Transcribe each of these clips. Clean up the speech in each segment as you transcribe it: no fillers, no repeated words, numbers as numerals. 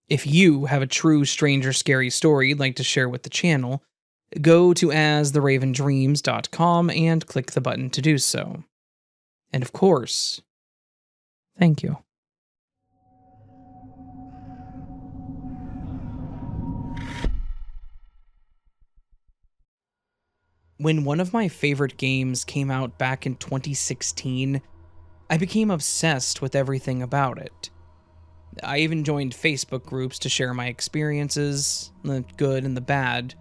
If you have a true strange or scary story you'd like to share with the channel, go to astheravendreams.com and click the button to do so. And of course, thank you. When one of my favorite games came out back in 2016, I became obsessed with everything about it. I even joined Facebook groups to share my experiences, the good and the bad,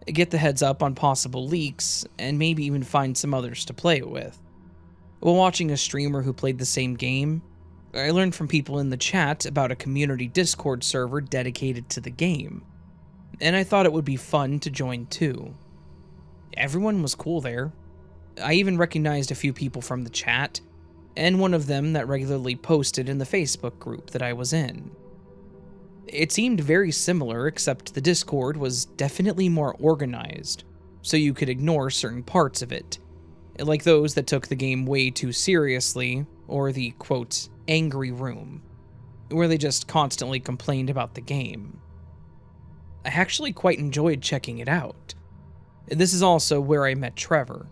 get the heads up on possible leaks, and maybe even find some others to play it with. While watching a streamer who played the same game, I learned from people in the chat about a community Discord server dedicated to the game, and I thought it would be fun to join too. Everyone was cool there. I even recognized a few people from the chat, and one of them that regularly posted in the Facebook group that I was in. It seemed very similar, except the Discord was definitely more organized, so you could ignore certain parts of it, like those that took the game way too seriously, or the, quote, angry room, where they just constantly complained about the game. I actually quite enjoyed checking it out. This is also where I met Trevor.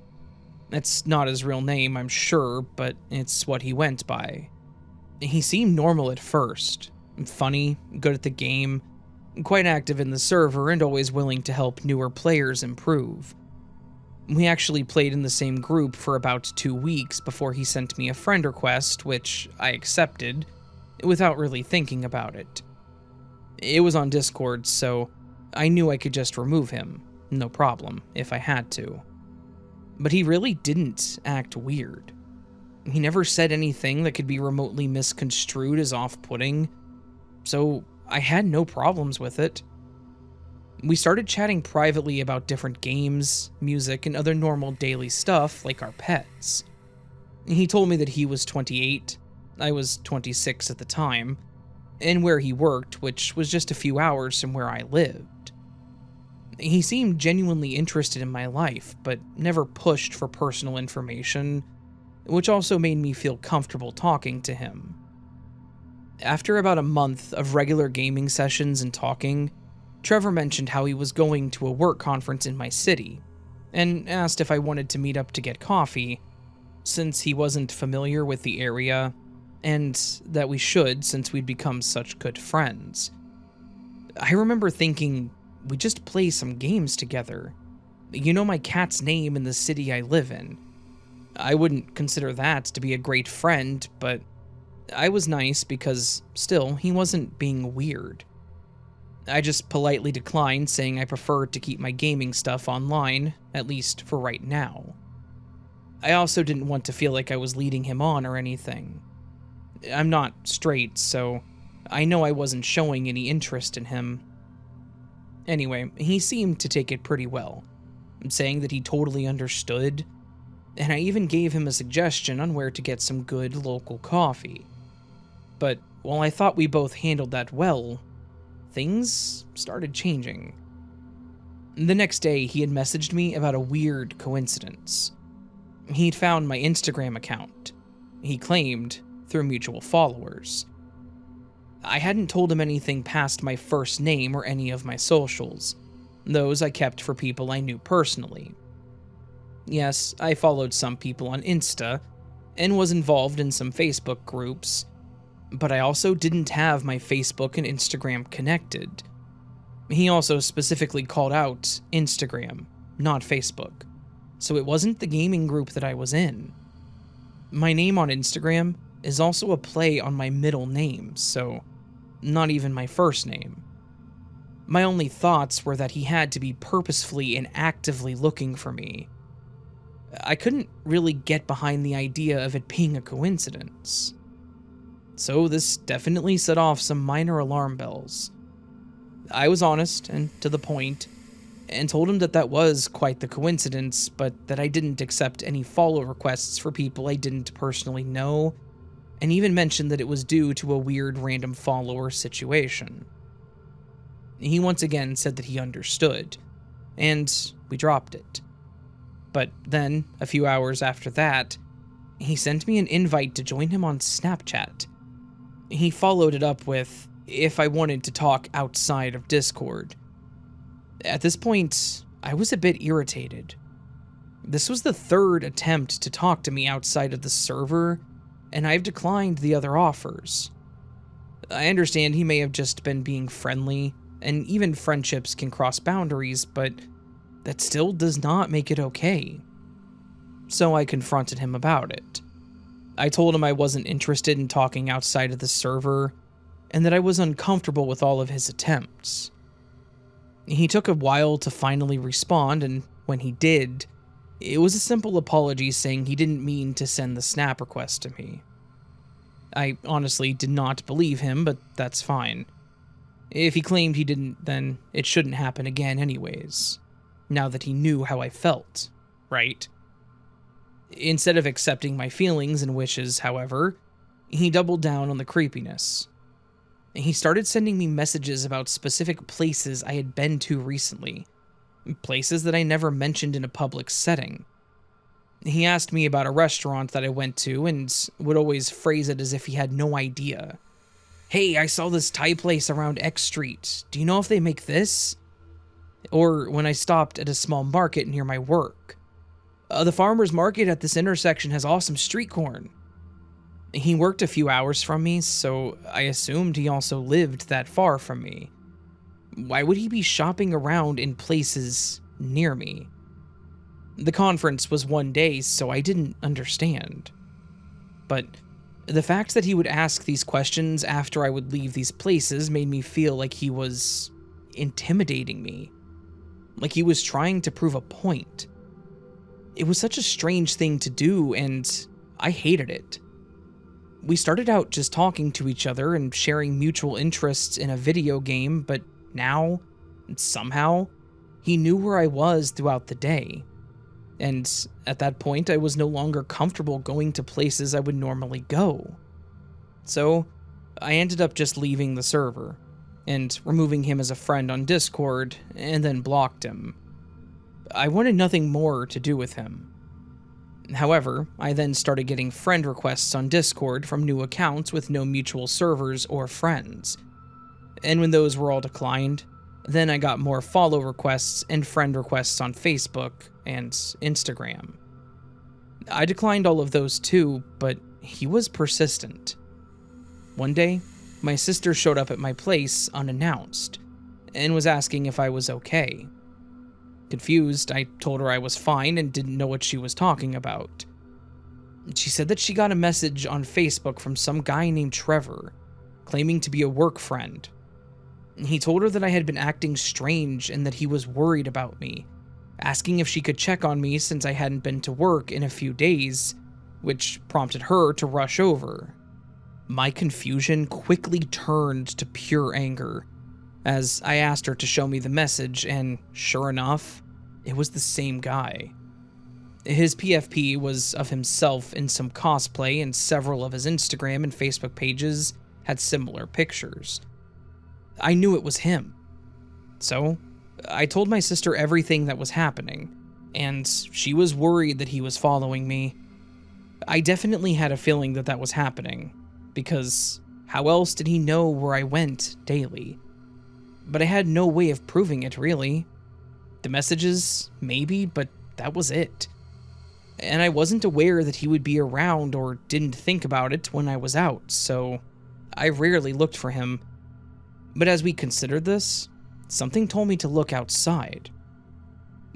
It's not his real name, I'm sure, but it's what he went by. He seemed normal at first, funny, good at the game, quite active in the server, and always willing to help newer players improve. We actually played in the same group for about 2 weeks before he sent me a friend request, which I accepted, without really thinking about it. It was on Discord, so I knew I could just remove him, no problem, if I had to. But he really didn't act weird. He never said anything that could be remotely misconstrued as off-putting, so I had no problems with it. We started chatting privately about different games, music, and other normal daily stuff like our pets. He told me that he was 28, I was 26 at the time, and where he worked, which was just a few hours from where I lived. He seemed genuinely interested in my life, but never pushed for personal information, which also made me feel comfortable talking to him. After about a month of regular gaming sessions and talking, Trevor mentioned how he was going to a work conference in my city, and asked if I wanted to meet up to get coffee, since he wasn't familiar with the area, and that we should since we'd become such good friends. I remember thinking, we just play some games together. You know my cat's name in the city I live in. I wouldn't consider that to be a great friend, but I was nice because, still, he wasn't being weird. I just politely declined, saying I preferred to keep my gaming stuff online, at least for right now. I also didn't want to feel like I was leading him on or anything. I'm not straight, so I know I wasn't showing any interest in him. Anyway, he seemed to take it pretty well, saying that he totally understood, and I even gave him a suggestion on where to get some good local coffee. But while I thought we both handled that well, things started changing. The next day, he had messaged me about a weird coincidence. He'd found my Instagram account, he claimed, through mutual followers. I hadn't told him anything past my first name or any of my socials. Those I kept for people I knew personally. Yes, I followed some people on Insta, and was involved in some Facebook groups, but I also didn't have my Facebook and Instagram connected. He also specifically called out Instagram, not Facebook, so it wasn't the gaming group that I was in. My name on Instagram is also a play on my middle name, so not even my first name. My only thoughts were that he had to be purposefully and actively looking for me. I couldn't really get behind the idea of it being a coincidence. So this definitely set off some minor alarm bells. I was honest and to the point, and told him that that was quite the coincidence, but that I didn't accept any follow requests for people I didn't personally know, and even mentioned that it was due to a weird random follower situation. He once again said that he understood, and we dropped it. But then, a few hours after that, he sent me an invite to join him on Snapchat. He followed it up with, if I wanted to talk outside of Discord. At this point, I was a bit irritated. This was the third attempt to talk to me outside of the server, and I've declined the other offers. I understand he may have just been being friendly, and even friendships can cross boundaries, but that still does not make it okay. So I confronted him about it. I told him I wasn't interested in talking outside of the server, and that I was uncomfortable with all of his attempts. He took a while to finally respond, and when he did, it was a simple apology saying he didn't mean to send the snap request to me. I honestly did not believe him, but that's fine. If he claimed he didn't, then it shouldn't happen again anyways, now that he knew how I felt, right? Instead of accepting my feelings and wishes, however, he doubled down on the creepiness. He started sending me messages about specific places I had been to recently, places that I never mentioned in a public setting. He asked me about a restaurant that I went to and would always phrase it as if he had no idea. "Hey, I saw this Thai place around X Street. Do you know if they make this?" Or when I stopped at a small market near my work. "The farmer's market at this intersection has awesome street corn." He worked a few hours from me, so I assumed he also lived that far from me. Why would he be shopping around in places near me? The conference was one day, so I didn't understand. But the fact that he would ask these questions after I would leave these places made me feel like he was intimidating me. Like he was trying to prove a point. It was such a strange thing to do, and I hated it. We started out just talking to each other and sharing mutual interests in a video game, but now, somehow, he knew where I was throughout the day. And at that point, I was no longer comfortable going to places I would normally go. So, I ended up just leaving the server, and removing him as a friend on Discord, and then blocked him. I wanted nothing more to do with him. However, I then started getting friend requests on Discord from new accounts with no mutual servers or friends. And when those were all declined, then I got more follow requests and friend requests on Facebook and Instagram. I declined all of those too, but he was persistent. One day, my sister showed up at my place unannounced and was asking if I was okay. Confused, I told her I was fine and didn't know what she was talking about. She said that she got a message on Facebook from some guy named Trevor, claiming to be a work friend. He told her that I had been acting strange and that he was worried about me, asking if she could check on me since I hadn't been to work in a few days, which prompted her to rush over. My confusion quickly turned to pure anger, as I asked her to show me the message, and sure enough, it was the same guy. His PFP was of himself in some cosplay, and several of his Instagram and Facebook pages had similar pictures. I knew it was him. So, I told my sister everything that was happening, and she was worried that he was following me. I definitely had a feeling that that was happening, because how else did he know where I went daily? But I had no way of proving it, really. The messages, maybe, but that was it. And I wasn't aware that he would be around or didn't think about it when I was out, so I rarely looked for him. But as we considered this, something told me to look outside.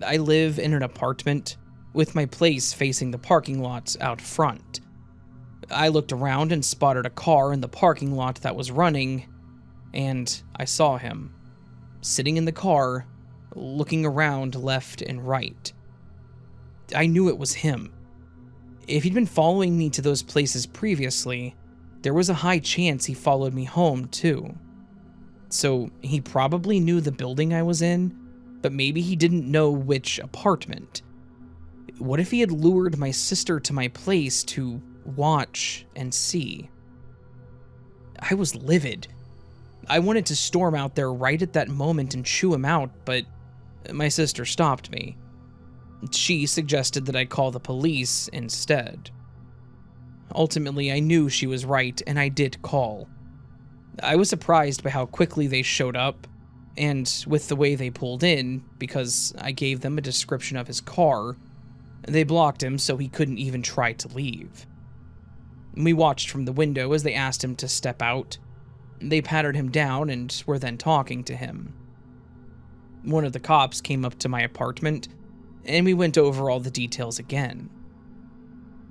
I live in an apartment, with my place facing the parking lot out front. I looked around and spotted a car in the parking lot that was running, and I saw him, sitting in the car, looking around left and right. I knew it was him. If he'd been following me to those places previously, there was a high chance he followed me home too. So he probably knew the building I was in, but maybe he didn't know which apartment. What if he had lured my sister to my place to watch and see? I was livid. I wanted to storm out there right at that moment and shoo him out, but my sister stopped me. She suggested that I call the police instead. Ultimately, I knew she was right, and I did call. I was surprised by how quickly they showed up, and with the way they pulled in, because I gave them a description of his car, they blocked him so he couldn't even try to leave. We watched from the window as they asked him to step out. They patted him down and were then talking to him. One of the cops came up to my apartment, and we went over all the details again.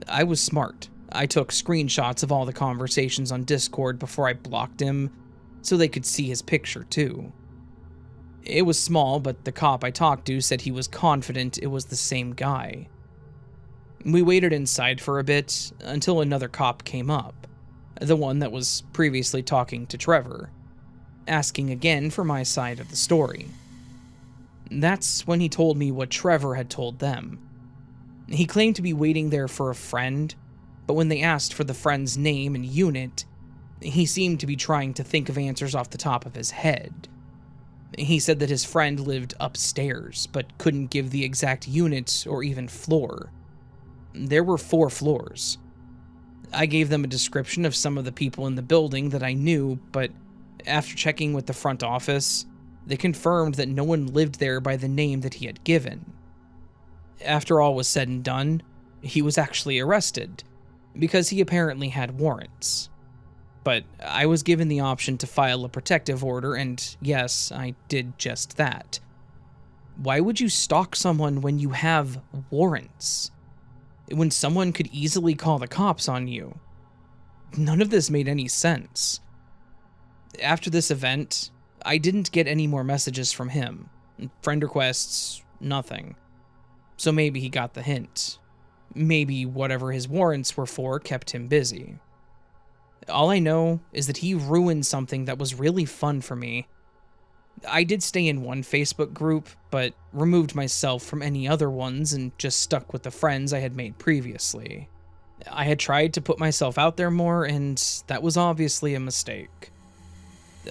I was smart. I took screenshots of all the conversations on Discord before I blocked him, so they could see his picture too. It was small, but the cop I talked to said he was confident it was the same guy. We waited inside for a bit until another cop came up, the one that was previously talking to Trevor, asking again for my side of the story. That's when he told me what Trevor had told them. He claimed to be waiting there for a friend, but when they asked for the friend's name and unit, he seemed to be trying to think of answers off the top of his head. He said that his friend lived upstairs, but couldn't give the exact unit or even floor. There were 4 floors. I gave them a description of some of the people in the building that I knew, but after checking with the front office, they confirmed that no one lived there by the name that he had given. After all was said and done, he was actually arrested, because he apparently had warrants. But I was given the option to file a protective order, and yes, I did just that. Why would you stalk someone when you have warrants? When someone could easily call the cops on you? None of this made any sense. After this event, I didn't get any more messages from him. Friend requests, nothing. So maybe he got the hint. Maybe whatever his warrants were for kept him busy. All I know is that he ruined something that was really fun for me. I did stay in one Facebook group, but removed myself from any other ones and just stuck with the friends I had made previously. I had tried to put myself out there more, and that was obviously a mistake.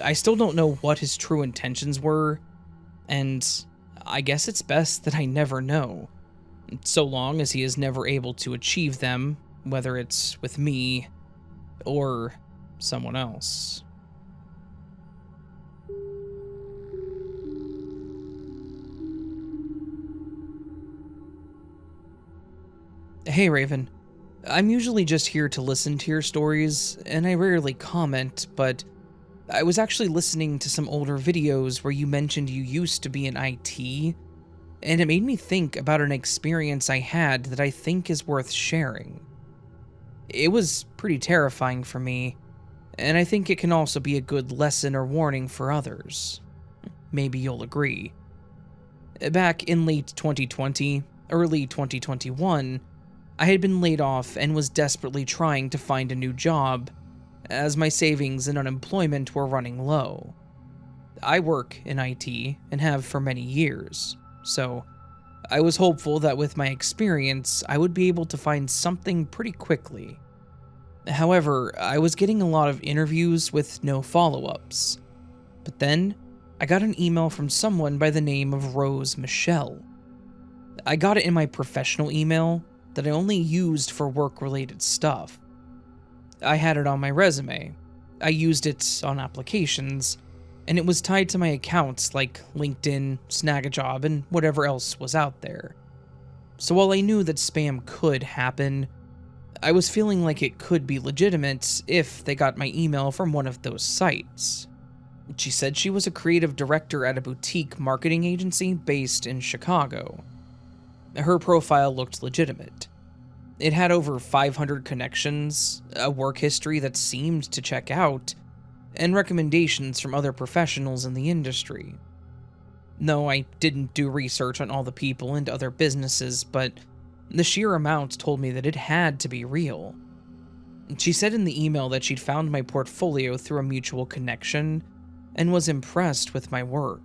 I still don't know what his true intentions were, and I guess it's best that I never know, so long as he is never able to achieve them, whether it's with me or someone else. Hey Raven, I'm usually just here to listen to your stories, and I rarely comment, but I was actually listening to some older videos where you mentioned you used to be in IT, and it made me think about an experience I had that I think is worth sharing. It was pretty terrifying for me, and I think it can also be a good lesson or warning for others. Maybe you'll agree. Back in late 2020, early 2021, I had been laid off and was desperately trying to find a new job, as my savings and unemployment were running low. I work in IT and have for many years, so I was hopeful that with my experience, I would be able to find something pretty quickly. However, I was getting a lot of interviews with no follow-ups. But then, I got an email from someone by the name of Rose Michelle. I got it in my professional email that I only used for work-related stuff. I had it on my resume, I used it on applications, and it was tied to my accounts like LinkedIn, Snagajob, and whatever else was out there. So while I knew that spam could happen, I was feeling like it could be legitimate if they got my email from one of those sites. She said she was a creative director at a boutique marketing agency based in Chicago. Her profile looked legitimate. It had over 500 connections, a work history that seemed to check out, and recommendations from other professionals in the industry. No, I didn't do research on all the people and other businesses, but the sheer amount told me that it had to be real. She said in the email that she'd found my portfolio through a mutual connection and was impressed with my work.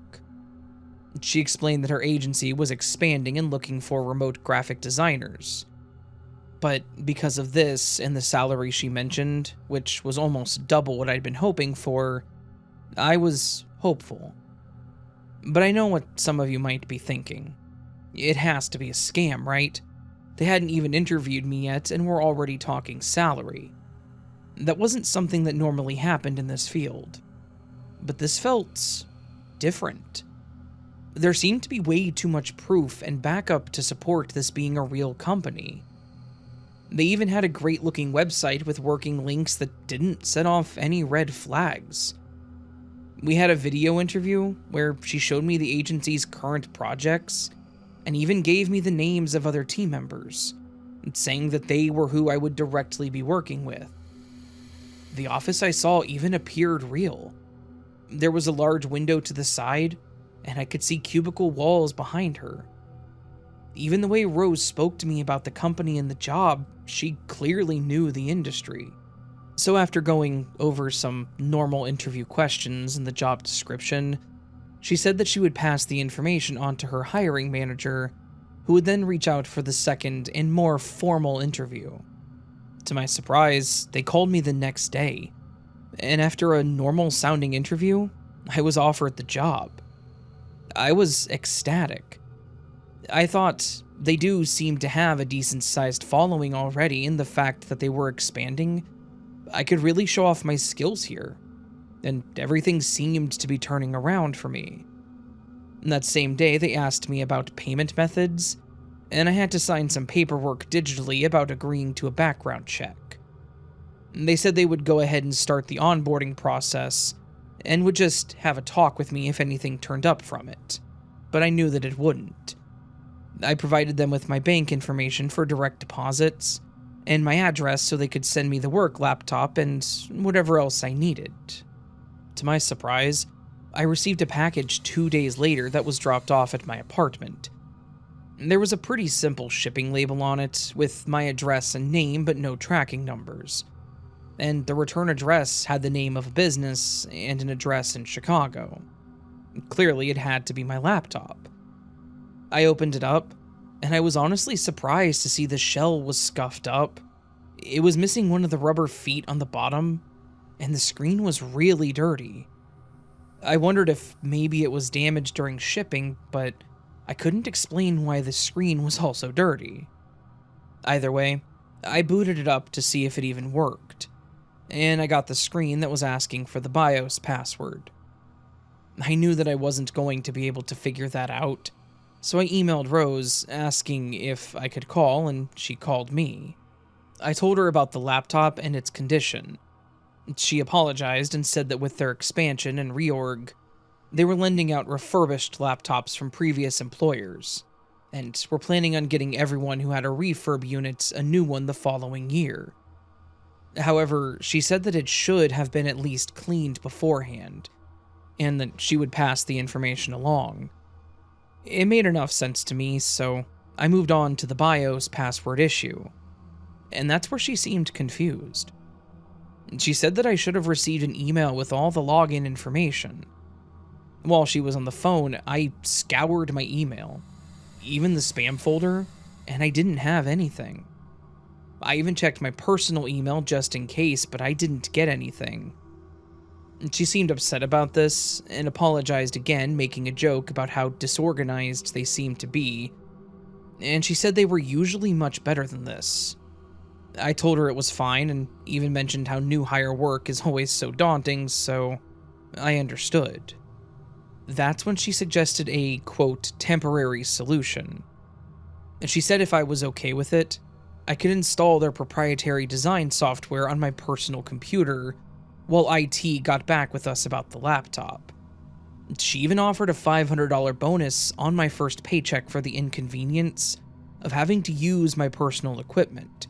She explained that her agency was expanding and looking for remote graphic designers. But because of this and the salary she mentioned, which was almost double what I'd been hoping for, I was hopeful. But I know what some of you might be thinking. It has to be a scam, right? They hadn't even interviewed me yet and were already talking salary. That wasn't something that normally happened in this field. But this felt different. There seemed to be way too much proof and backup to support this being a real company. They even had a great-looking website with working links that didn't set off any red flags. We had a video interview where she showed me the agency's current projects and even gave me the names of other team members, saying that they were who I would directly be working with. The office I saw even appeared real. There was a large window to the side, and I could see cubicle walls behind her. Even the way Rose spoke to me about the company and the job, she clearly knew the industry. So after going over some normal interview questions and the job description, she said that she would pass the information on to her hiring manager, who would then reach out for the second and more formal interview. To my surprise, they called me the next day, and after a normal-sounding interview, I was offered the job. I was ecstatic. I thought they do seem to have a decent-sized following already, and the fact that they were expanding, I could really show off my skills here, and everything seemed to be turning around for me. And that same day, they asked me about payment methods, and I had to sign some paperwork digitally about agreeing to a background check. They said they would go ahead and start the onboarding process, and would just have a talk with me if anything turned up from it, but I knew that it wouldn't. I provided them with my bank information for direct deposits, and my address so they could send me the work laptop and whatever else I needed. To my surprise, I received a package 2 days later that was dropped off at my apartment. There was a pretty simple shipping label on it, with my address and name but no tracking numbers. And the return address had the name of a business and an address in Chicago. Clearly, it had to be my laptop. I opened it up, and I was honestly surprised to see the shell was scuffed up. It was missing one of the rubber feet on the bottom, and the screen was really dirty. I wondered if maybe it was damaged during shipping, but I couldn't explain why the screen was also dirty. Either way, I booted it up to see if it even worked, and I got the screen that was asking for the BIOS password. I knew that I wasn't going to be able to figure that out, so I emailed Rose asking if I could call, and she called me. I told her about the laptop and its condition. She apologized and said that with their expansion and reorg, they were lending out refurbished laptops from previous employers, and were planning on getting everyone who had a refurb unit a new one the following year. However, she said that it should have been at least cleaned beforehand, and that she would pass the information along. It made enough sense to me, so I moved on to the BIOS password issue, and that's where she seemed confused. She said that I should have received an email with all the login information. While she was on the phone, I scoured my email, even the spam folder, and I didn't have anything. I even checked my personal email just in case, but I didn't get anything. She seemed upset about this, and apologized again, making a joke about how disorganized they seemed to be, and she said they were usually much better than this. I told her it was fine, and even mentioned how new hire work is always so daunting, so I understood. That's when she suggested a, quote, temporary solution. She said if I was okay with it, I could install their proprietary design software on my personal computer while IT got back with us about the laptop. She even offered a $500 bonus on my first paycheck for the inconvenience of having to use my personal equipment.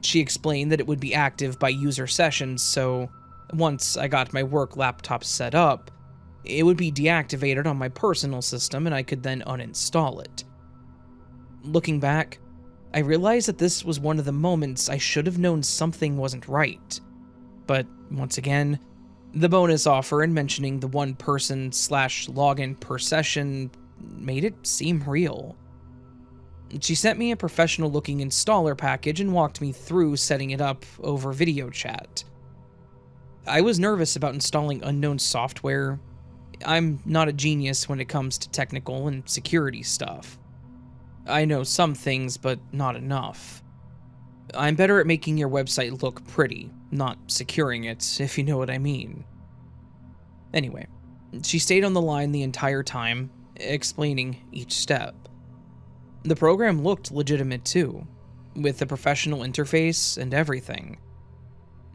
She explained that it would be active by user sessions, so once I got my work laptop set up, it would be deactivated on my personal system and I could then uninstall it. Looking back, I realized that this was one of the moments I should have known something wasn't right. But once again, the bonus offer and mentioning the one person / login per session made it seem real. She sent me a professional looking installer package and walked me through setting it up over video chat. I was nervous about installing unknown software. I'm not a genius when it comes to technical and security stuff. I know some things, but not enough. I'm better at making your website look pretty, not securing it, if you know what I mean. Anyway, she stayed on the line the entire time, explaining each step. The program looked legitimate too, with a professional interface and everything.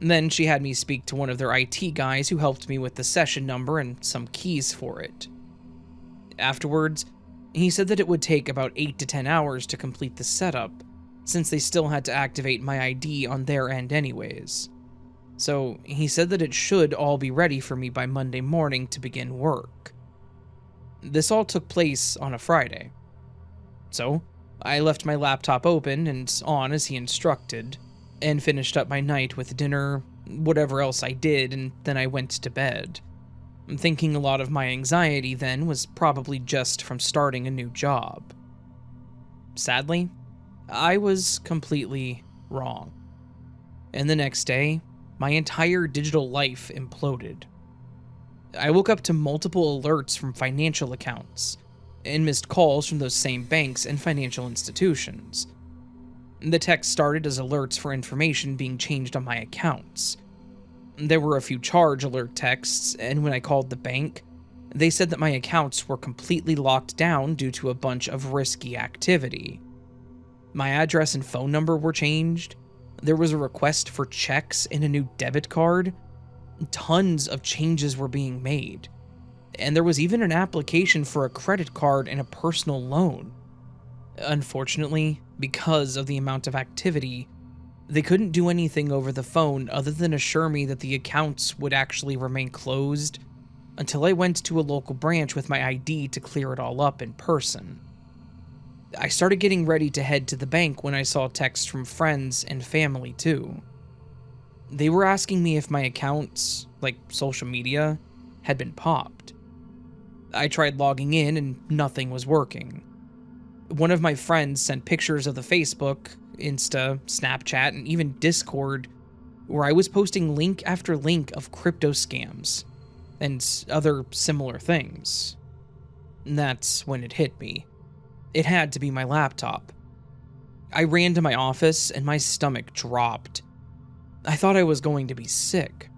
Then she had me speak to one of their IT guys who helped me with the session number and some keys for it. Afterwards, he said that it would take about 8 to 10 hours to complete the setup, since they still had to activate my ID on their end anyways. So he said that it should all be ready for me by Monday morning to begin work. This all took place on a Friday. So I left my laptop open and on as he instructed, and finished up my night with dinner, whatever else I did, and then I went to bed. I'm thinking a lot of my anxiety then was probably just from starting a new job. Sadly, I was completely wrong. And the next day, my entire digital life imploded. I woke up to multiple alerts from financial accounts, and missed calls from those same banks and financial institutions. The text started as alerts for information being changed on my accounts. There were a few charge alert texts, and when I called the bank, they said that my accounts were completely locked down due to a bunch of risky activity. My address and phone number were changed. There was a request for checks and a new debit card. Tons of changes were being made. And there was even an application for a credit card and a personal loan. Unfortunately, because of the amount of activity, they couldn't do anything over the phone other than assure me that the accounts would actually remain closed until I went to a local branch with my ID to clear it all up in person. I started getting ready to head to the bank when I saw texts from friends and family too. They were asking me if my accounts, like social media, had been popped. I tried logging in and nothing was working. One of my friends sent pictures of the Facebook, Insta, Snapchat, and even Discord, where I was posting link after link of crypto scams and other similar things. And that's when it hit me. It had to be my laptop. I ran to my office and my stomach dropped. I thought I was going to be sick.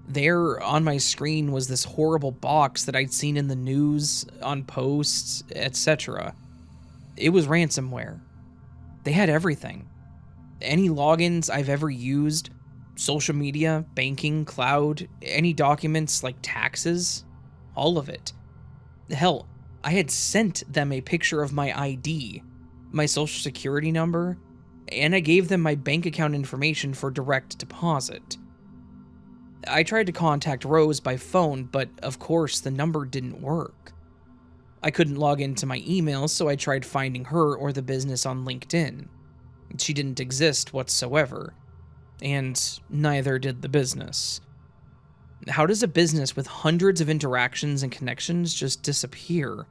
There on my screen was this horrible box that I'd seen in the news, on posts, etc. It was ransomware. They had everything. Any logins I've ever used, social media, banking, cloud, any documents like taxes, all of it. Hell, I had sent them a picture of my ID, my social security number, and I gave them my bank account information for direct deposit. I tried to contact Rose by phone, but of course the number didn't work. I couldn't log into my emails, so I tried finding her or the business on LinkedIn. She didn't exist whatsoever, and neither did the business. How does a business with hundreds of interactions and connections just disappear?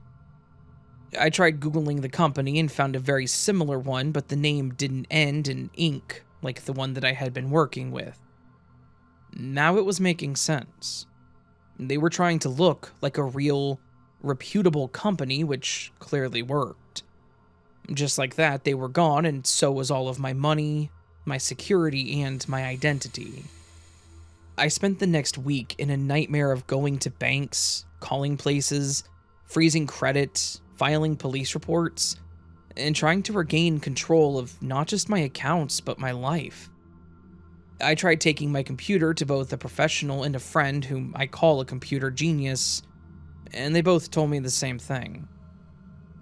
I tried Googling the company and found a very similar one, but the name didn't end in Inc. like the one that I had been working with. Now it was making sense. They were trying to look like a real, reputable company, which clearly worked. Just like that, they were gone, and so was all of my money, my security, and my identity. I spent the next week in a nightmare of going to banks, calling places, freezing credit, filing police reports, and trying to regain control of not just my accounts, but my life. I tried taking my computer to both a professional and a friend whom I call a computer genius, and they both told me the same thing.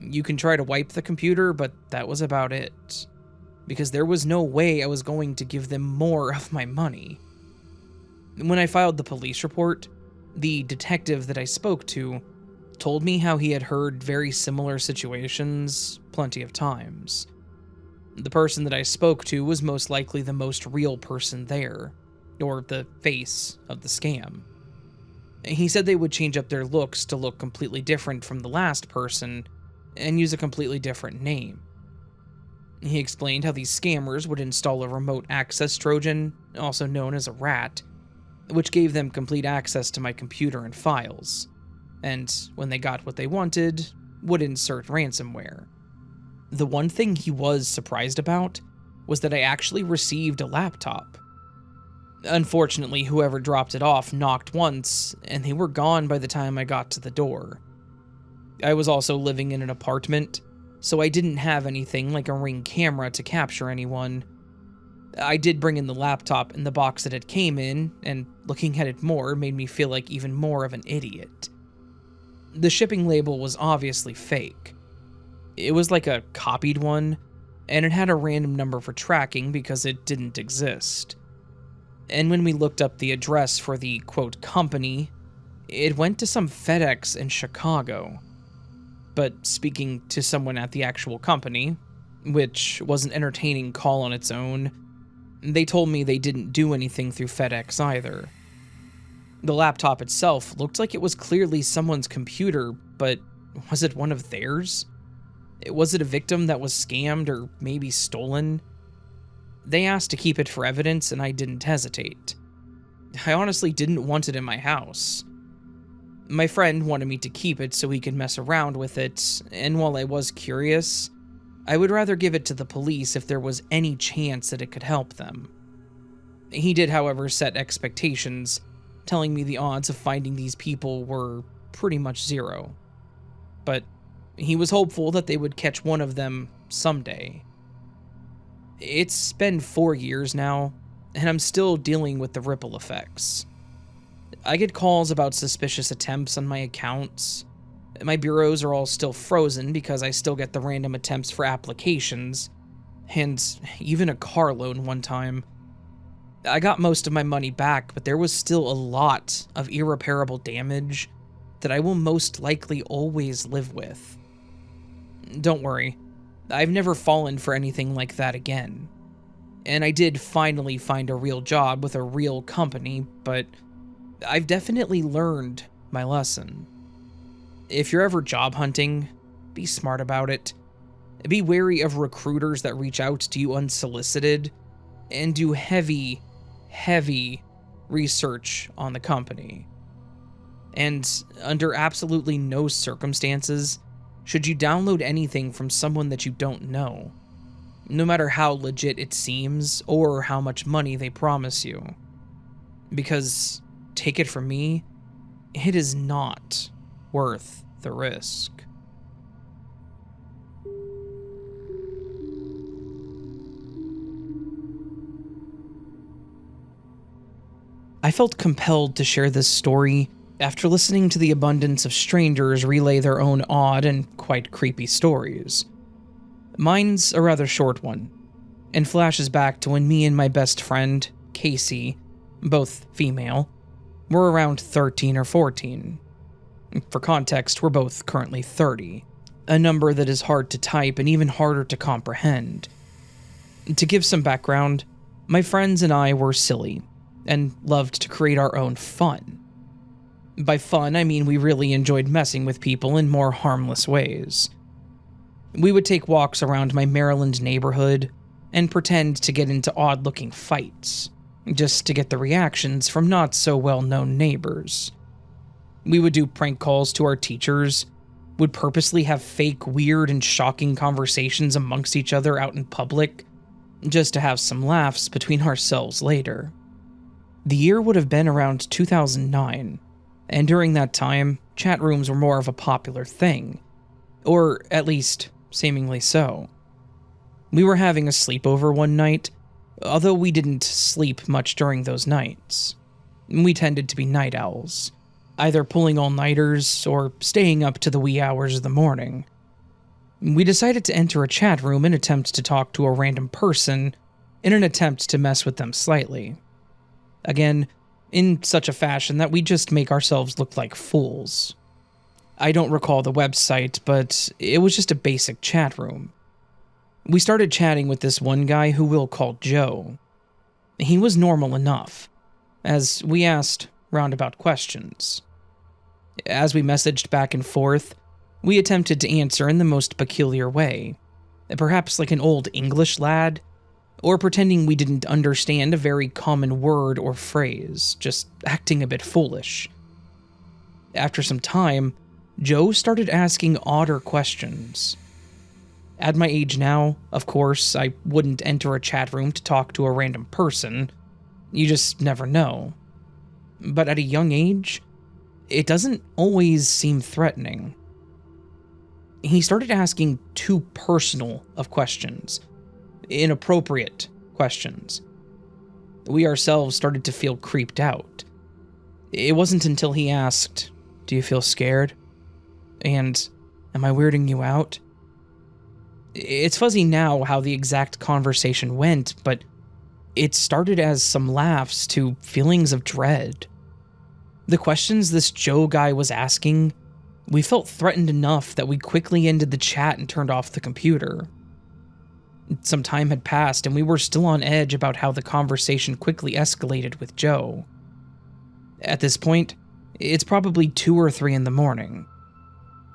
You can try to wipe the computer, but that was about it, because there was no way I was going to give them more of my money. When I filed the police report, the detective that I spoke to told me how he had heard very similar situations plenty of times. The person that I spoke to was most likely the most real person there, or the face of the scam. He said they would change up their looks to look completely different from the last person, and use a completely different name. He explained how these scammers would install a remote access Trojan, also known as a rat, which gave them complete access to my computer and files, and when they got what they wanted, would insert ransomware. The one thing he was surprised about was that I actually received a laptop. Unfortunately, whoever dropped it off knocked once, and they were gone by the time I got to the door. I was also living in an apartment, so I didn't have anything like a Ring camera to capture anyone. I did bring in the laptop in the box that it came in, and looking at it more made me feel like even more of an idiot. The shipping label was obviously fake. It was like a copied one, and it had a random number for tracking because it didn't exist. And when we looked up the address for the quote company, it went to some FedEx in Chicago. But speaking to someone at the actual company, which was an entertaining call on its own, they told me they didn't do anything through FedEx either. The laptop itself looked like it was clearly someone's computer, but was it one of theirs? Was it a victim that was scammed or maybe stolen? They asked to keep it for evidence, and I didn't hesitate. I honestly didn't want it in my house. My friend wanted me to keep it so he could mess around with it, and while I was curious, I would rather give it to the police if there was any chance that it could help them. He did, however, set expectations, telling me the odds of finding these people were pretty much zero. But he was hopeful that they would catch one of them someday. It's been 4 years now, and I'm still dealing with the ripple effects. I get calls about suspicious attempts on my accounts. My bureaus are all still frozen because I still get the random attempts for applications, and even a car loan one time. I got most of my money back, but there was still a lot of irreparable damage that I will most likely always live with. Don't worry, I've never fallen for anything like that again. And I did finally find a real job with a real company, but I've definitely learned my lesson. If you're ever job hunting, be smart about it. Be wary of recruiters that reach out to you unsolicited, and do heavy research on the company. And under absolutely no circumstances should you download anything from someone that you don't know, no matter how legit it seems or how much money they promise you. Because, take it from me, it is not worth the risk. I felt compelled to share this story after listening to the abundance of strangers relay their own odd and quite creepy stories. Mine's a rather short one, and flashes back to when me and my best friend, Casey, both female, were around 13 or 14. For context, we're both currently 30, a number that is hard to type and even harder to comprehend. To give some background, my friends and I were silly, and loved to create our own fun. By fun, I mean we really enjoyed messing with people in more harmless ways. We would take walks around my Maryland neighborhood and pretend to get into odd-looking fights, just to get the reactions from not-so-well-known neighbors. We would do prank calls to our teachers, would purposely have fake, weird, and shocking conversations amongst each other out in public, just to have some laughs between ourselves later. The year would have been around 2009, and during that time, chat rooms were more of a popular thing, or at least seemingly so. We were having a sleepover one night, although we didn't sleep much during those nights. We tended to be night owls, either pulling all-nighters or staying up to the wee hours of the morning. We decided to enter a chat room and attempt to talk to a random person in an attempt to mess with them slightly. Again, in such a fashion that we just make ourselves look like fools. I don't recall the website, but it was just a basic chat room. We started chatting with this one guy who we'll call Joe. He was normal enough, as we asked roundabout questions. As we messaged back and forth, we attempted to answer in the most peculiar way, perhaps like an old English lad, or pretending we didn't understand a very common word or phrase, just acting a bit foolish. After some time, Joe started asking odder questions. At my age now, of course, I wouldn't enter a chat room to talk to a random person, You just never know. But at a young age, it doesn't always seem threatening. He started asking too personal of questions, inappropriate questions. We ourselves started to feel creeped out. It wasn't until he asked, "Do you feel scared?" And, "Am I weirding you out?" It's fuzzy now how the exact conversation went, but it started as some laughs to feelings of dread. The questions this Joe guy was asking, we felt threatened enough that we quickly ended the chat and turned off the computer. Some time had passed and we were still on edge about how the conversation quickly escalated with Joe. At this point, it's probably 2 or 3 in the morning.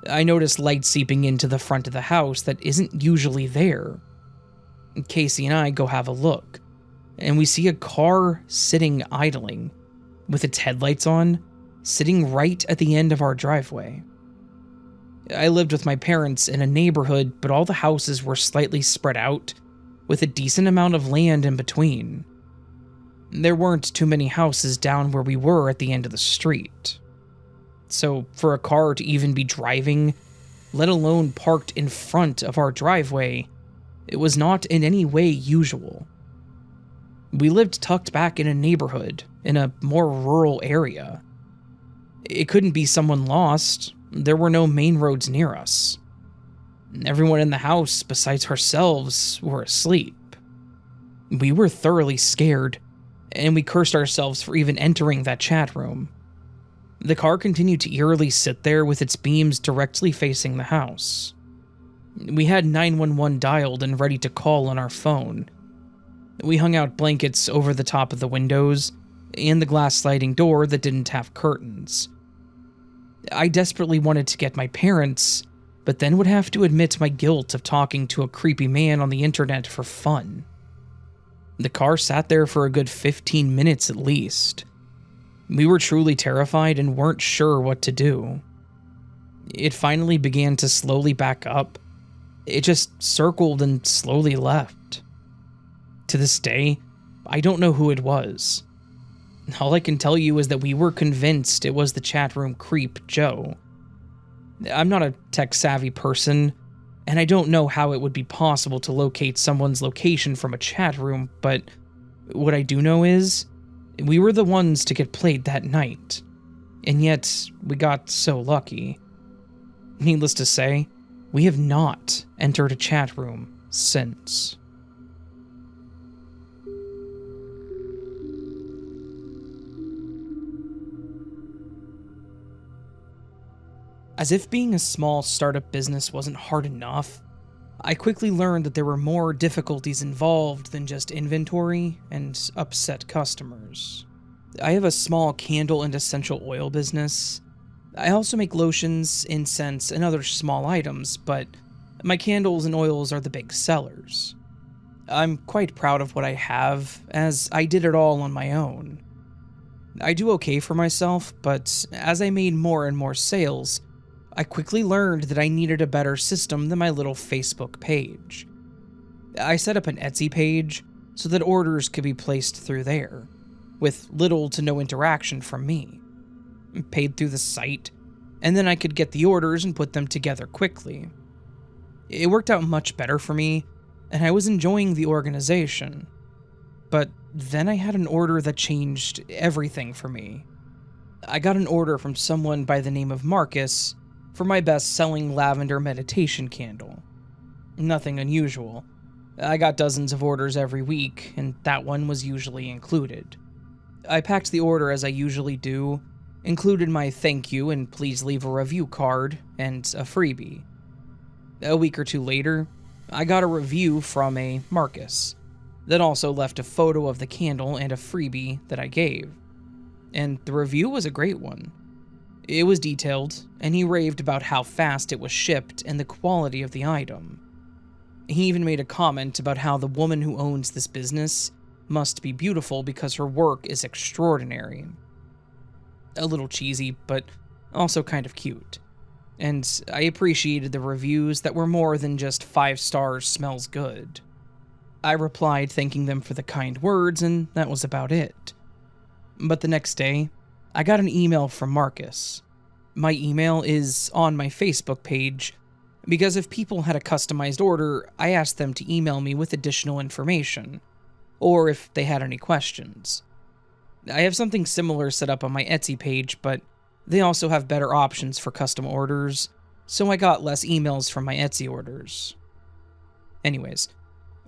I noticed light seeping into the front of the house that isn't usually there. Casey and I go have a look, and we see a car sitting idling, with its headlights on, sitting right at the end of our driveway. I lived with my parents in a neighborhood, but all the houses were slightly spread out, with a decent amount of land in between. There weren't too many houses down where we were at the end of the street. So for a car to even be driving, let alone parked in front of our driveway, it was not in any way usual. We lived tucked back in a neighborhood, in a more rural area. It couldn't be someone lost. There were no main roads near us. Everyone in the house, besides ourselves, were asleep. We were thoroughly scared, and we cursed ourselves for even entering that chat room. The car continued to eerily sit there with its beams directly facing the house. We had 911 dialed and ready to call on our phone. We hung out blankets over the top of the windows and the glass sliding door that didn't have curtains. I desperately wanted to get my parents, but then would have to admit my guilt of talking to a creepy man on the internet for fun. The car sat there for a good 15 minutes at least. We were truly terrified and weren't sure what to do. It finally began to slowly back up. It just circled and slowly left. To this day, I don't know who it was. All I can tell you is that we were convinced it was the chat room creep, Joe. I'm not a tech-savvy person, and I don't know how it would be possible to locate someone's location from a chat room, but what I do know is, we were the ones to get played that night, and yet we got so lucky. Needless to say, we have not entered a chat room since. As if being a small startup business wasn't hard enough, I quickly learned that there were more difficulties involved than just inventory and upset customers. I have a small candle and essential oil business. I also make lotions, incense, and other small items, but my candles and oils are the big sellers. I'm quite proud of what I have, as I did it all on my own. I do okay for myself, but as I made more and more sales, I quickly learned that I needed a better system than my little Facebook page. I set up an Etsy page so that orders could be placed through there, with little to no interaction from me. Paid through the site, and then I could get the orders and put them together quickly. It worked out much better for me, and I was enjoying the organization. But then I had an order that changed everything for me. I got an order from someone by the name of Marcus for my best-selling lavender meditation candle. Nothing unusual. I got dozens of orders every week, and that one was usually included. I packed the order as I usually do, included my thank you and please leave a review card, and a freebie. A week or two later, I got a review from a Marcus, that also left a photo of the candle and a freebie that I gave. And the review was a great one. It was detailed, and he raved about how fast it was shipped and the quality of the item. He even made a comment about how the woman who owns this business must be beautiful because her work is extraordinary. A little cheesy, but also kind of cute. And I appreciated the reviews that were more than just 5 stars smells good. I replied thanking them for the kind words, and that was about it. But the next day, I got an email from Marcus. My email is on my Facebook page, because if people had a customized order, I asked them to email me with additional information, or if they had any questions. I have something similar set up on my Etsy page, but they also have better options for custom orders, so I got less emails from my Etsy orders. Anyways,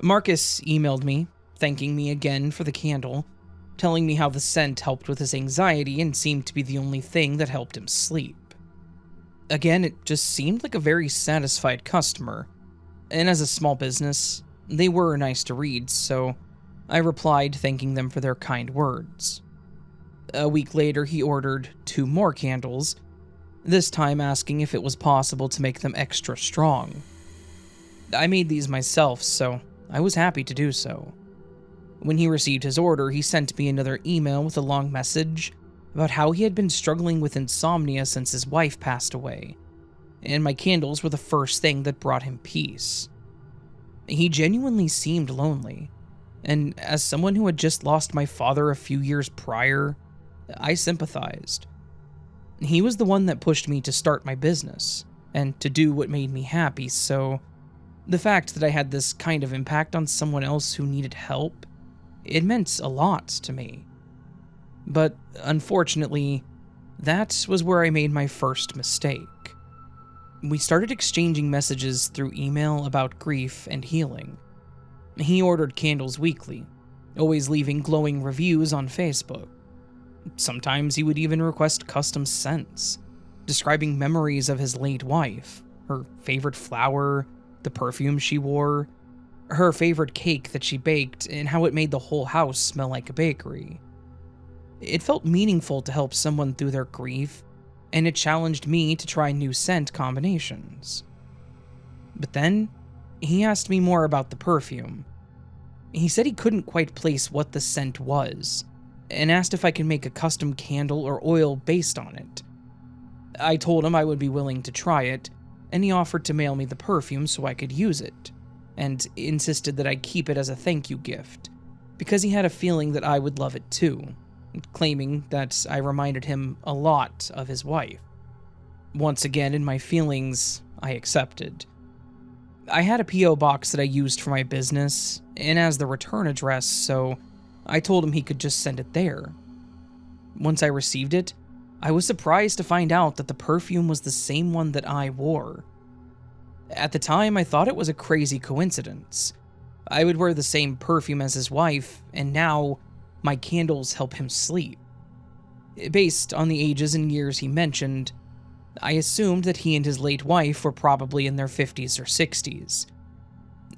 Marcus emailed me, thanking me again for the candle, telling me how the scent helped with his anxiety and seemed to be the only thing that helped him sleep. Again, it just seemed like a very satisfied customer, and as a small business, they were nice to read, so I replied thanking them for their kind words. A week later, he ordered 2 more candles, this time asking if it was possible to make them extra strong. I made these myself, so I was happy to do so. When he received his order, he sent me another email with a long message about how he had been struggling with insomnia since his wife passed away, and my candles were the first thing that brought him peace. He genuinely seemed lonely, and as someone who had just lost my father a few years prior, I sympathized. He was the one that pushed me to start my business, and to do what made me happy, so the fact that I had this kind of impact on someone else who needed help, it meant a lot to me. But unfortunately, that was where I made my first mistake. We started exchanging messages through email about grief and healing. He ordered candles weekly, always leaving glowing reviews on Facebook. Sometimes he would even request custom scents, describing memories of his late wife, her favorite flower, the perfume she wore, her favorite cake that she baked, and how it made the whole house smell like a bakery. It felt meaningful to help someone through their grief, and it challenged me to try new scent combinations. But then, he asked me more about the perfume. He said he couldn't quite place what the scent was, and asked if I could make a custom candle or oil based on it. I told him I would be willing to try it, and he offered to mail me the perfume so I could use it, and insisted that I keep it as a thank you gift, because he had a feeling that I would love it too, claiming that I reminded him a lot of his wife. Once again, in my feelings, I accepted. I had a P.O. box that I used for my business, and as the return address, so I told him he could just send it there. Once I received it, I was surprised to find out that the perfume was the same one that I wore. At the time, I thought it was a crazy coincidence. I would wear the same perfume as his wife, and now my candles help him sleep. Based on the ages and years he mentioned, I assumed that he and his late wife were probably in their 50s or 60s.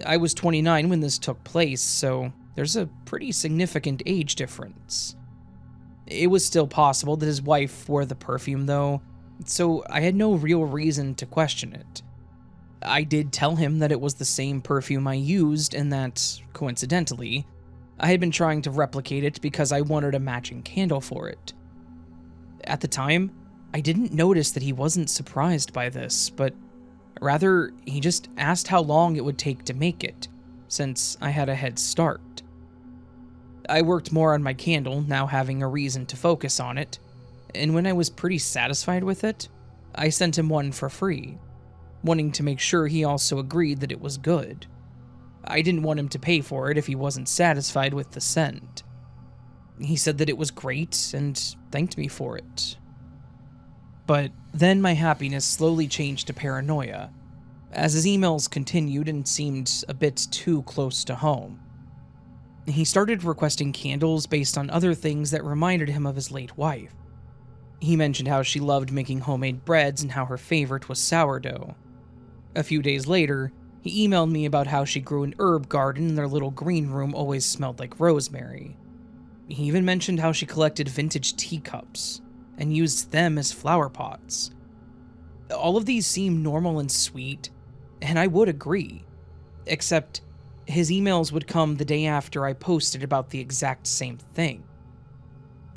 I was 29 when this took place, so there's a pretty significant age difference. It was still possible that his wife wore the perfume though, so I had no real reason to question it. I did tell him that it was the same perfume I used and that, coincidentally, I had been trying to replicate it because I wanted a matching candle for it. At the time, I didn't notice that he wasn't surprised by this, but rather he just asked how long it would take to make it, since I had a head start. I worked more on my candle, now having a reason to focus on it, and when I was pretty satisfied with it, I sent him one for free, wanting to make sure he also agreed that it was good. I didn't want him to pay for it if he wasn't satisfied with the scent. He said that it was great and thanked me for it. But then my happiness slowly changed to paranoia, as his emails continued and seemed a bit too close to home. He started requesting candles based on other things that reminded him of his late wife. He mentioned how she loved making homemade breads and how her favorite was sourdough. A few days later, he emailed me about how she grew an herb garden and their little green room always smelled like rosemary. He even mentioned how she collected vintage teacups and used them as flower pots. All of these seemed normal and sweet, and I would agree, except his emails would come the day after I posted about the exact same thing.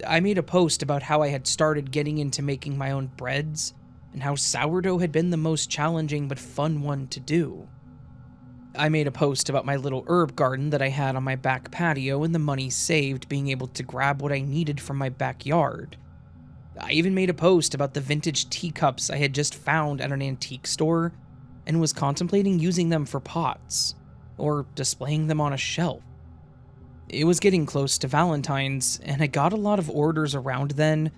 I made a post about how I had started getting into making my own breads, and how sourdough had been the most challenging but fun one to do. I made a post about my little herb garden that I had on my back patio and the money saved being able to grab what I needed from my backyard. I even made a post about the vintage teacups I had just found at an antique store and was contemplating using them for pots or displaying them on a shelf. It was getting close to Valentine's, and I got a lot of orders around then,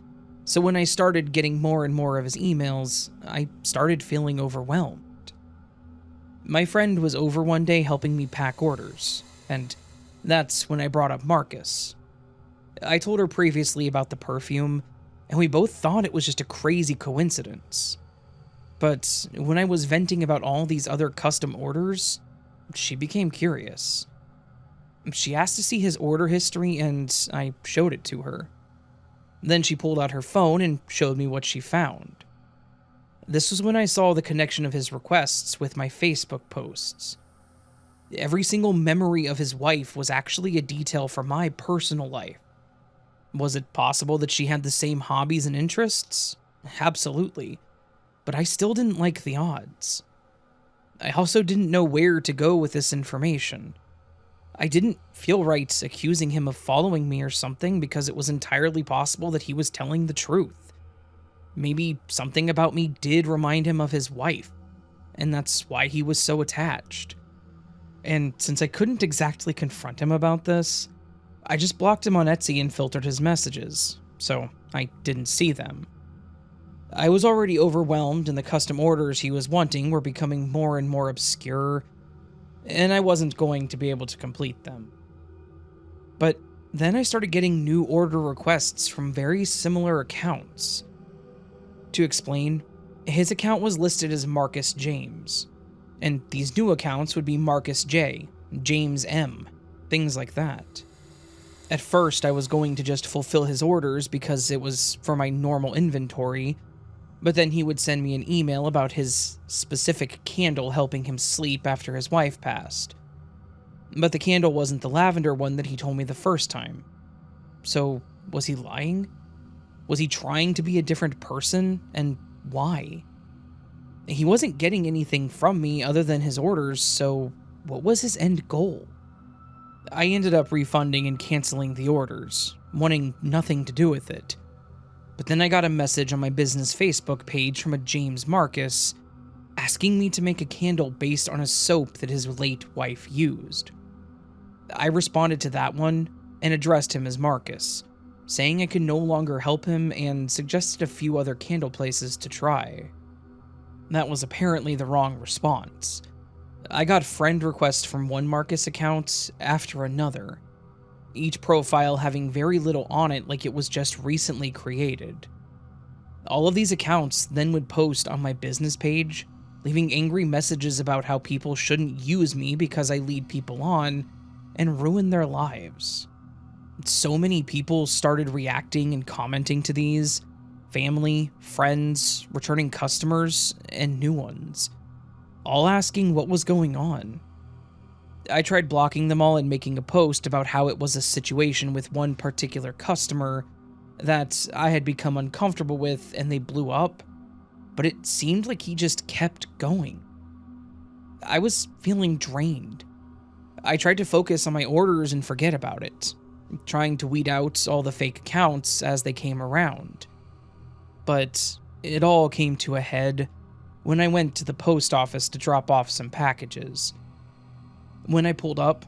so when I started getting more and more of his emails, I started feeling overwhelmed. My friend was over one day helping me pack orders, and that's when I brought up Marcus. I told her previously about the perfume, and we both thought it was just a crazy coincidence. But when I was venting about all these other custom orders, she became curious. She asked to see his order history, and I showed it to her. Then she pulled out her phone and showed me what she found. This was when I saw the connection of his requests with my Facebook posts. Every single memory of his wife was actually a detail from my personal life. Was it possible that she had the same hobbies and interests? Absolutely. But I still didn't like the odds. I also didn't know where to go with this information. I didn't feel right accusing him of following me or something because it was entirely possible that he was telling the truth. Maybe something about me did remind him of his wife, and that's why he was so attached. And since I couldn't exactly confront him about this, I just blocked him on Etsy and filtered his messages, so I didn't see them. I was already overwhelmed, and the custom orders he was wanting were becoming more and more obscure, and I wasn't going to be able to complete them. But then I started getting new order requests from very similar accounts. To explain, his account was listed as Marcus James, and these new accounts would be Marcus J, James M, things like that. At first, I was going to just fulfill his orders because it was for my normal inventory, but then he would send me an email about his specific candle helping him sleep after his wife passed. But the candle wasn't the lavender one that he told me the first time. So, was he lying? Was he trying to be a different person, and why? He wasn't getting anything from me other than his orders, so what was his end goal? I ended up refunding and canceling the orders, wanting nothing to do with it. But then I got a message on my business Facebook page from a James Marcus asking me to make a candle based on a soap that his late wife used. I responded to that one and addressed him as Marcus, saying I could no longer help him and suggested a few other candle places to try. That was apparently the wrong response. I got friend requests from one Marcus account after another, each profile having very little on it like it was just recently created. All of these accounts then would post on my business page, leaving angry messages about how people shouldn't use me because I lead people on and ruin their lives. So many people started reacting and commenting to these, family, friends, returning customers, and new ones, all asking what was going on. I tried blocking them all and making a post about how it was a situation with one particular customer that I had become uncomfortable with and they blew up, but it seemed like he just kept going. I was feeling drained. I tried to focus on my orders and forget about it, trying to weed out all the fake accounts as they came around. But it all came to a head when I went to the post office to drop off some packages. When I pulled up,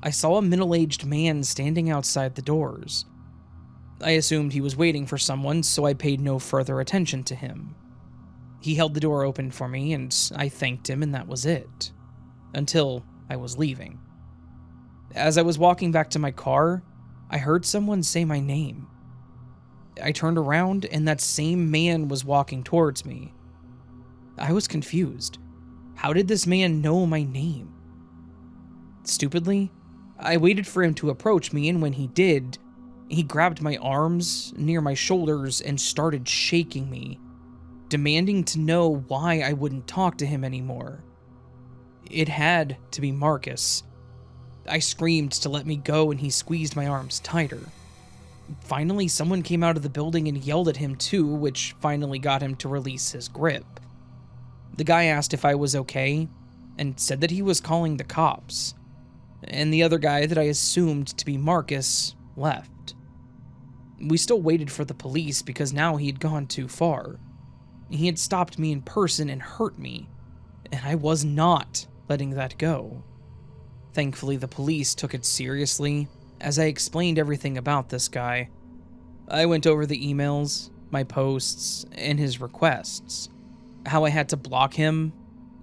I saw a middle-aged man standing outside the doors. I assumed he was waiting for someone, so I paid no further attention to him. He held the door open for me, and I thanked him, and that was it. Until I was leaving. As I was walking back to my car, I heard someone say my name. I turned around, and that same man was walking towards me. I was confused. How did this man know my name? Stupidly, I waited for him to approach me, and when he did, he grabbed my arms near my shoulders and started shaking me, demanding to know why I wouldn't talk to him anymore. It had to be Marcus. I screamed to let me go, and he squeezed my arms tighter. Finally, someone came out of the building and yelled at him too, which finally got him to release his grip. The guy asked if I was okay, and said that he was calling the cops. And the other guy that I assumed to be Marcus left. We still waited for the police because now he had gone too far. He had stopped me in person and hurt me, and I was not letting that go. Thankfully, the police took it seriously as I explained everything about this guy. I went over the emails, my posts, and his requests, how I had to block him,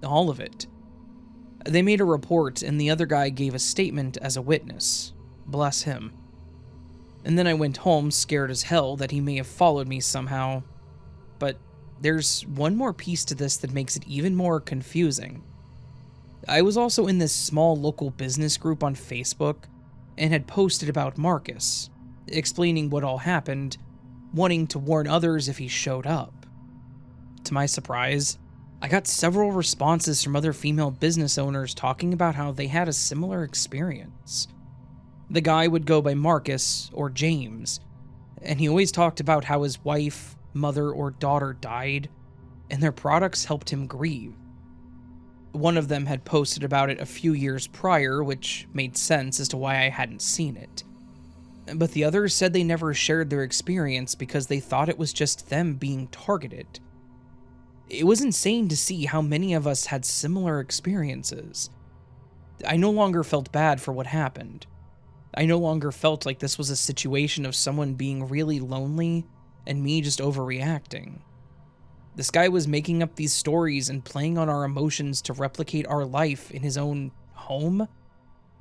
all of it. They made a report, and the other guy gave a statement as a witness. Bless him. And then I went home scared as hell that he may have followed me somehow. But there's one more piece to this that makes it even more confusing. I was also in this small local business group on Facebook and had posted about Marcus, explaining what all happened, wanting to warn others if he showed up. To my surprise, I got several responses from other female business owners talking about how they had a similar experience. The guy would go by Marcus or James, and he always talked about how his wife, mother, or daughter died, and their products helped him grieve. One of them had posted about it a few years prior, which made sense as to why I hadn't seen it. But the others said they never shared their experience because they thought it was just them being targeted. It was insane to see how many of us had similar experiences. I no longer felt bad for what happened. I no longer felt like this was a situation of someone being really lonely and me just overreacting. This guy was making up these stories and playing on our emotions to replicate our life in his own home.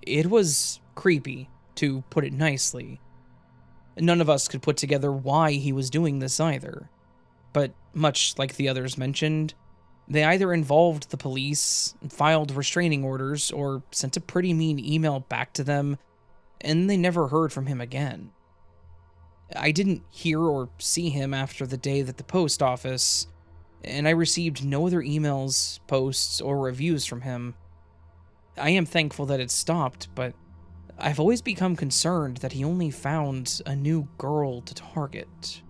It was creepy, to put it nicely. None of us could put together why he was doing this either. But much like the others mentioned, they either involved the police, filed restraining orders, or sent a pretty mean email back to them, and they never heard from him again. I didn't hear or see him after the day at the post office, and I received no other emails, posts, or reviews from him. I am thankful that it stopped, but I've always become concerned that he only found a new girl to target.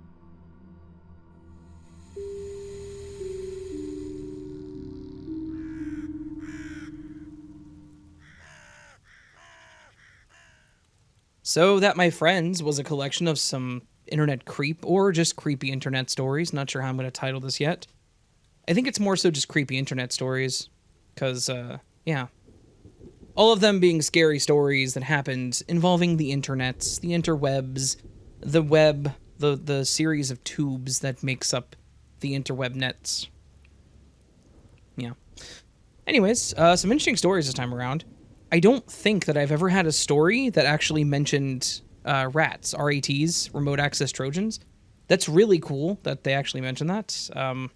So that, my friends, was a collection of some internet creep, or just creepy internet stories. Not sure how I'm going to title this yet. I think it's more so just creepy internet stories, because, yeah. All of them being scary stories that happened involving the internets, the interwebs, the web, the series of tubes that makes up the interweb nets. Yeah. Anyways, some interesting stories this time around. I don't think that I've ever had a story that actually mentioned rats, RATs, remote access Trojans. That's really cool that they actually mentioned that.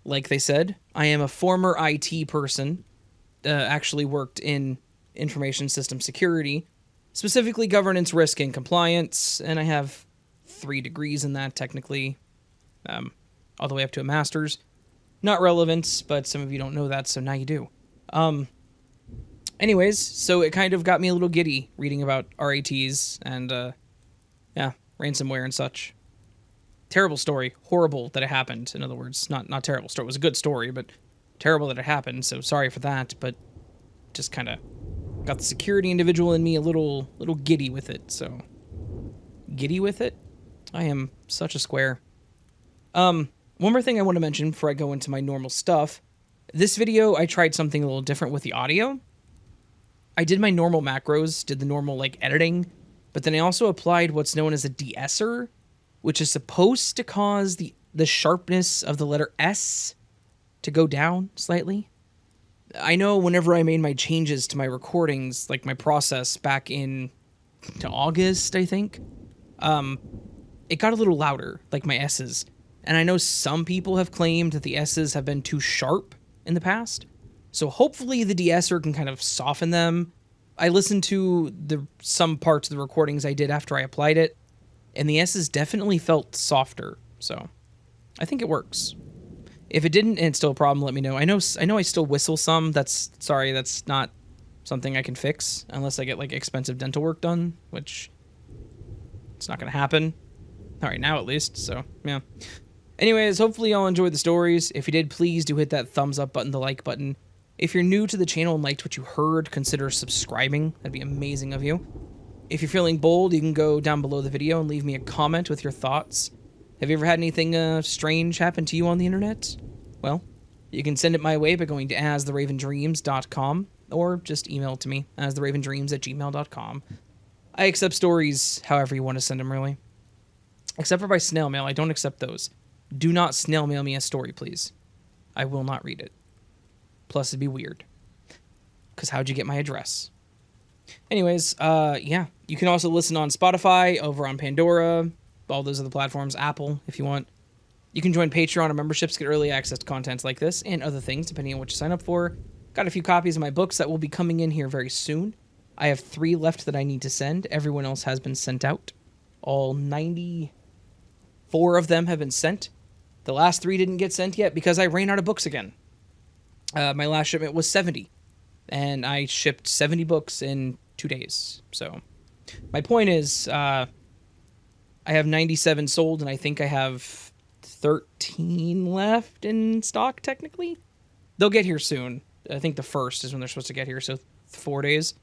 Like they said, I am a former IT person, actually worked in information system security, specifically governance, risk, and compliance, and I have 3 degrees in that technically, all the way up to a master's. Not relevant, but some of you don't know that, so now you do. Anyways, so it kind of got me a little giddy reading about RATs and, yeah, ransomware and such. Terrible story. Horrible that it happened, in other words. Not terrible story. It was a good story, but terrible that it happened, so sorry for that, but just kind of got the security individual in me a little giddy with it, so. Giddy with it? I am such a square. One more thing I want to mention before I go into my normal stuff. This video, I tried something a little different with the audio. I did my normal macros, did the normal, like, editing, but then I also applied what's known as a de-esser, which is supposed to cause the sharpness of the letter S to go down slightly. I know whenever I made my changes to my recordings, like my process back in to August, I think, it got a little louder, like my S's. And I know some people have claimed that the S's have been too sharp in the past. So hopefully the de-esser can kind of soften them. I listened to some parts of the recordings I did after I applied it, and the S's definitely felt softer. So I think it works. If it didn't and it's still a problem, let me know. I know I still whistle some. That's not something I can fix unless I get like expensive dental work done, which it's not going to happen. All right, now at least. So, yeah. Anyways, hopefully y'all enjoyed the stories. If you did, please do hit that thumbs up button, the like button. If you're new to the channel and liked what you heard, consider subscribing. That'd be amazing of you. If you're feeling bold, you can go down below the video and leave me a comment with your thoughts. Have you ever had anything strange happen to you on the internet? Well, you can send it my way by going to astheravendreams.com or just email it to me, astheravendreams@gmail.com. I accept stories however you want to send them, really. Except for by snail mail, I don't accept those. Do not snail mail me a story, please. I will not read it. Plus, it'd be weird. Because how'd you get my address? Anyways, yeah. You can also listen on Spotify, over on Pandora, all those other platforms, Apple, if you want. You can join Patreon or memberships to get early access to content like this and other things, depending on what you sign up for. Got a few copies of my books that will be coming in here very soon. I have 3 left that I need to send. Everyone else has been sent out. All 94 of them have been sent. The last 3 didn't get sent yet because I ran out of books again. My last shipment was 70, and I shipped 70 books in 2 days. So my point is, I have 97 sold, and I think I have 13 left in stock, technically. They'll get here soon. I think the 1st is when they're supposed to get here, so 4 days.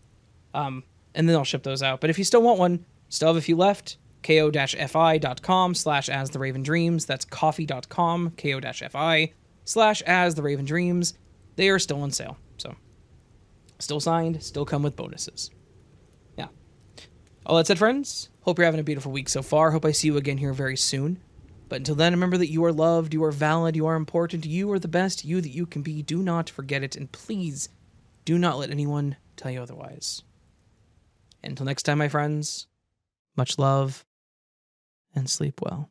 And then I'll ship those out. But if you still want one, still have a few left. ko-fi.com/astheravendreams. That's coffee.com, ko-fi/astheravendreams. They are still on sale, so still signed, still come with bonuses. Yeah. All that said, friends, hope you're having a beautiful week so far. Hope I see you again here very soon. But until then, remember that you are loved, you are valid, you are important, you are the best you that you can be. Do not forget it, and please do not let anyone tell you otherwise. Until next time, my friends, much love, and sleep well.